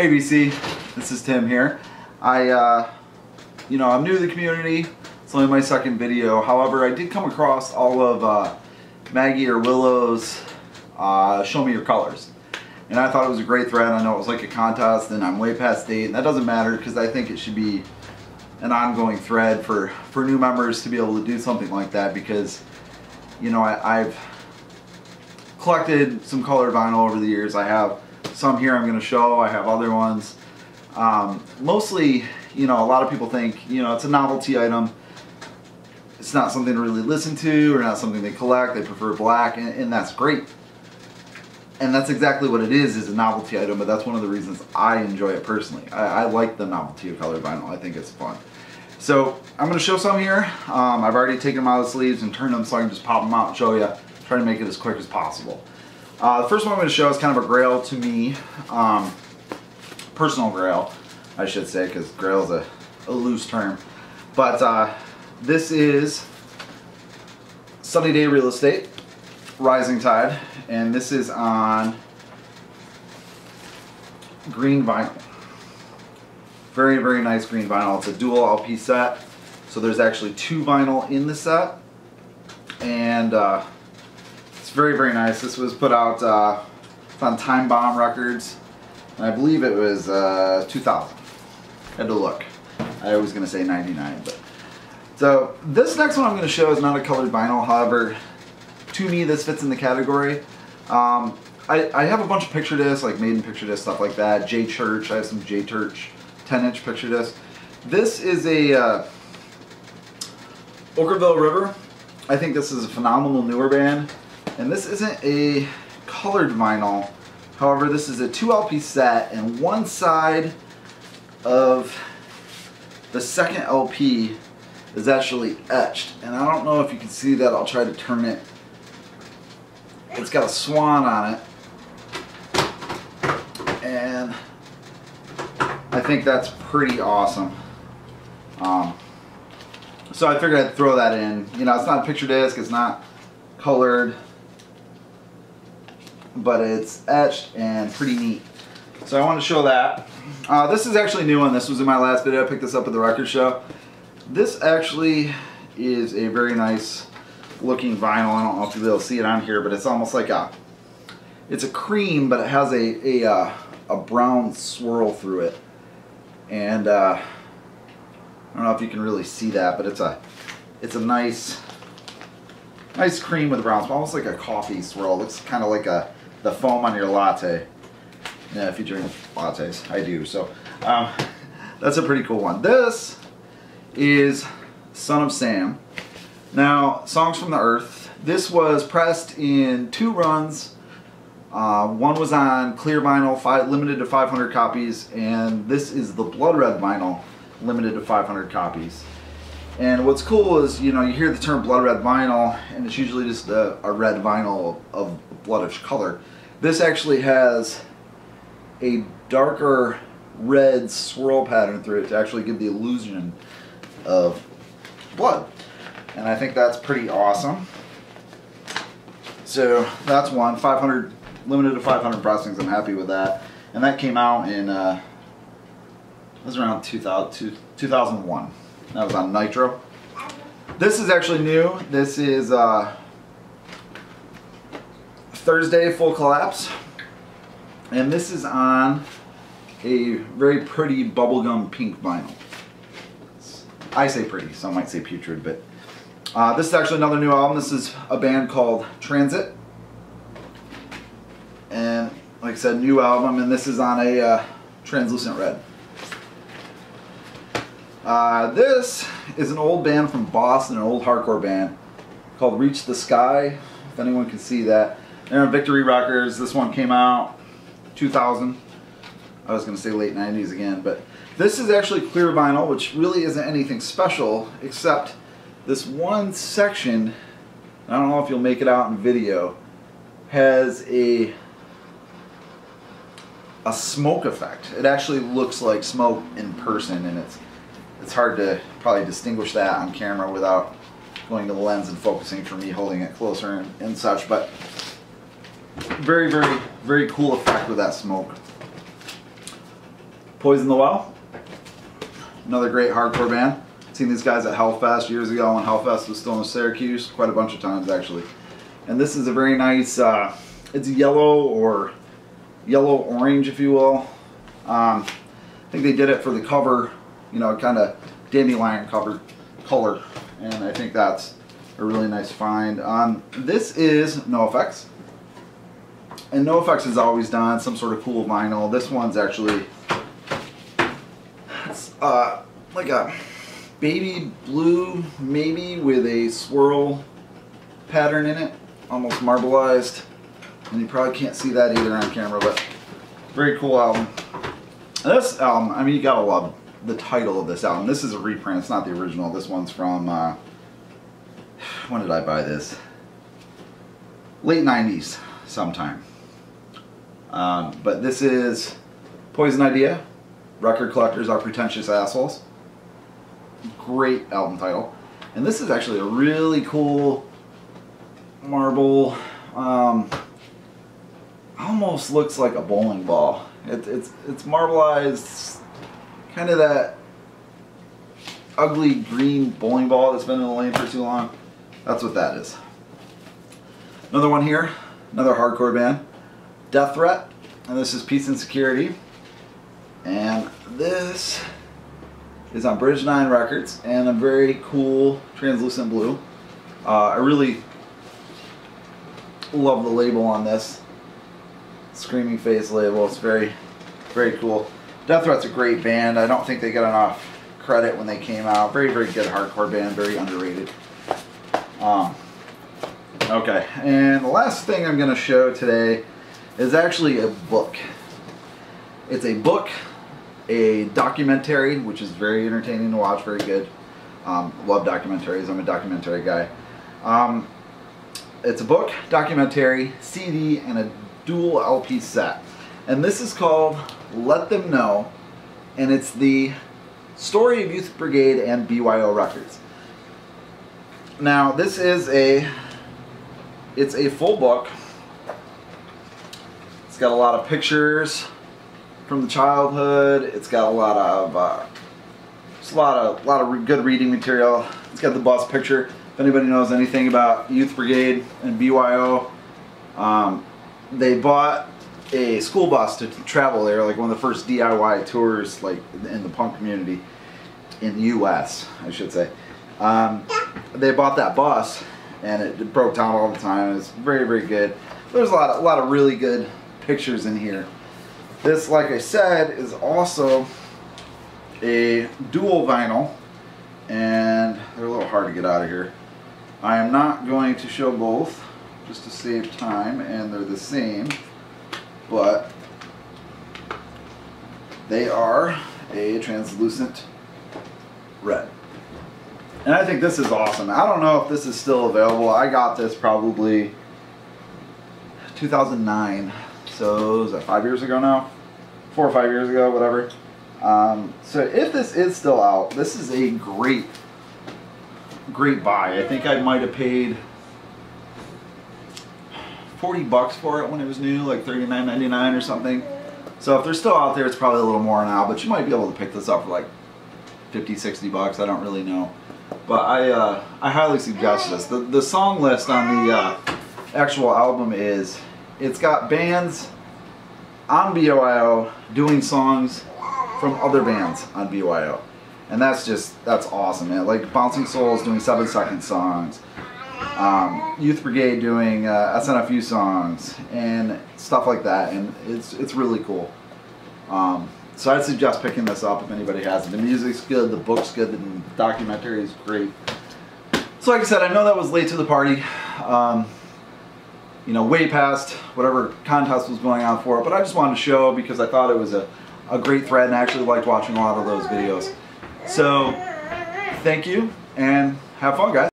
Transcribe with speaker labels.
Speaker 1: Hey BC, this is Tim here. I'm new to the community. It's only my second video. However, I did come across all of Maggie or Willow's Show Me Your Colors. And I thought it was a great thread. I know it was like a contest and I'm way past date, and that doesn't matter because I think it should be an ongoing thread for new members to be able to do something like that, because I've collected some colored vinyl over the years. I have some here I'm going to show. I have other ones. Mostly, a lot of people think, it's a novelty item. It's not something to really listen to or not something they collect. They prefer black, and that's great. And that's exactly what it is a novelty item, but that's one of the reasons I enjoy it personally. I like the novelty of colored vinyl. I think it's fun. So I'm going to show some here. I've already taken them out of the sleeves and turned them so I can just pop them out and show you. Try to make it as quick as possible. The first one I'm going to show is kind of a grail to me. Personal grail, I should say, because grail is a loose term. But this is Sunny Day Real Estate, Rising Tide, and this is on green vinyl. Very, very nice green vinyl. It's a dual LP set, so there's actually 2 vinyl in the set, and it's very, very nice. This was put out on Time Bomb Records, and I believe it was 2000. Had to look. I was going to say 99, but so this next one I'm going to show is not a colored vinyl. However, to me this fits in the category. I have a bunch of picture discs, like Maiden picture discs, stuff like that. J Church, I have some J Church 10-inch picture discs. This is a Bulgur River. I think this is a phenomenal newer band, and this isn't a colored vinyl. However, this is a 2 LP set, and one side of the second LP is actually etched, and I don't know if you can see that. I'll try to turn it. It's got a swan on it, and I think that's pretty awesome. So I figured I'd throw that in. It's not a picture disc, it's not colored, but it's etched and pretty neat. So I want to show that. This is actually a new one. This was in my last video. I picked this up at the record show. This actually is a very nice looking vinyl. I don't know if you'll be able to see it on here, but it's almost like it's a cream, but it has a brown swirl through it. And I don't know if you can really see that, but it's a nice cream with a brown swirl, almost like a coffee swirl. It looks kind of like the foam on your latte. Yeah, if you drink lattes, I do. So that's a pretty cool one. This is Son of Sam. Now, Songs from the Earth. This was pressed in 2 runs. One was on clear vinyl, limited to 500 copies, and this is the blood red vinyl, limited to 500 copies. And what's cool is, you hear the term blood red vinyl, and it's usually just a red vinyl of bloodish color. This actually has a darker red swirl pattern through it to actually give the illusion of blood. And I think that's pretty awesome. So that's one. 500, limited to 500 pressings. I'm happy with that. And that came out in, it was around 2001. That was on Nitro. This is actually new. This is Thursday Full Collapse. And this is on a very pretty bubblegum pink vinyl. I say pretty, some might say putrid, but this is actually another new album. This is a band called Transit. And like I said, new album, and this is on a translucent red. This is an old band from Boston, an old hardcore band called Reach the Sky, if anyone can see that. They're on Victory Records. This one came out 2000. I was going to say late 90s again, but this is actually clear vinyl, which really isn't anything special, except this one section, I don't know if you'll make it out in video, has a smoke effect. It actually looks like smoke in person, and it's hard to probably distinguish that on camera without going to the lens and focusing for me holding it closer and such, but very, very, very cool effect with that smoke. Poison the Well, another great hardcore band. Seen these guys at Hellfest years ago when Hellfest was still in Syracuse, quite a bunch of times actually. And this is a very nice, it's yellow or yellow-orange, if you will. I think they did it for the cover, you know, kind of dandelion cover color, and I think that's a really nice find. This is NoFX, and NoFX has always done some sort of cool vinyl. This one's actually, it's like a baby blue, maybe, with a swirl pattern in it, almost marbleized. And you probably can't see that either on camera, but very cool album. And this album, I mean, you gotta love the title of this album. This is a reprint, it's not the original. This one's from, when did I buy this? Late 90s sometime. But this is Poison Idea, Record Collectors Are Pretentious Assholes. Great album title. And this is actually a really cool marble, almost looks like a bowling ball. It's marbleized, kind of that ugly green bowling ball that's been in the lane for too long. That's what that is. Another one here, another hardcore band, Death Threat, and this is Peace and Security. And this is on Bridge 9 Records, and a very cool translucent blue. I really love the label on this. Screaming Face label. It's very, very cool. Death Threat's a great band. I don't think they got enough credit when they came out. Very, very good hardcore band. Very underrated. Okay, and the last thing I'm going to show today is actually a book. It's a book, a documentary, which is very entertaining to watch, very good. Love documentaries. I'm a documentary guy. It's a book, documentary, CD, and a dual LP set. And this is called Let Them Know, and it's the story of Youth Brigade and BYO Records. Now, this is it's a full book. It's got a lot of pictures from the childhood. It's got a lot of just a lot of good reading material. It's got the bus picture. If anybody knows anything about Youth Brigade and BYO, they bought a school bus to travel there, like one of the first DIY tours, like in the punk community in the U.S., I should say. They bought that bus, and it broke down all the time. It's very, very good. There's a lot of really good pictures in here. This, like I said, is also a dual vinyl, and they're a little hard to get out of here. I am not going to show both, just to save time, and they're the same, but they are a translucent red. And I think this is awesome. I don't know if this is still available. I got this probably 2009, so is that 5 years ago now? 4 or 5 years ago, whatever. So if this is still out, this is a great buy. I think I might have paid 40 bucks for it when it was new, like $39.99 or something. So if they're still out there, it's probably a little more now, but you might be able to pick this up for like 50, 60 bucks. I don't really know. But I highly suggest this. The song list on the actual album it's got bands on BYO doing songs from other bands on BYO. And that's awesome, man. Like Bouncing Souls doing 7-second songs. Youth Brigade doing SNFU songs and stuff like that, and it's really cool. So I'd suggest picking this up if anybody has it. The music's good, the book's good, the documentary is great. So like I said, I know that was late to the party. You know, way past whatever contest was going on for it, but I just wanted to show because I thought it was a great thread, and I actually liked watching a lot of those videos. So thank you and have fun, guys.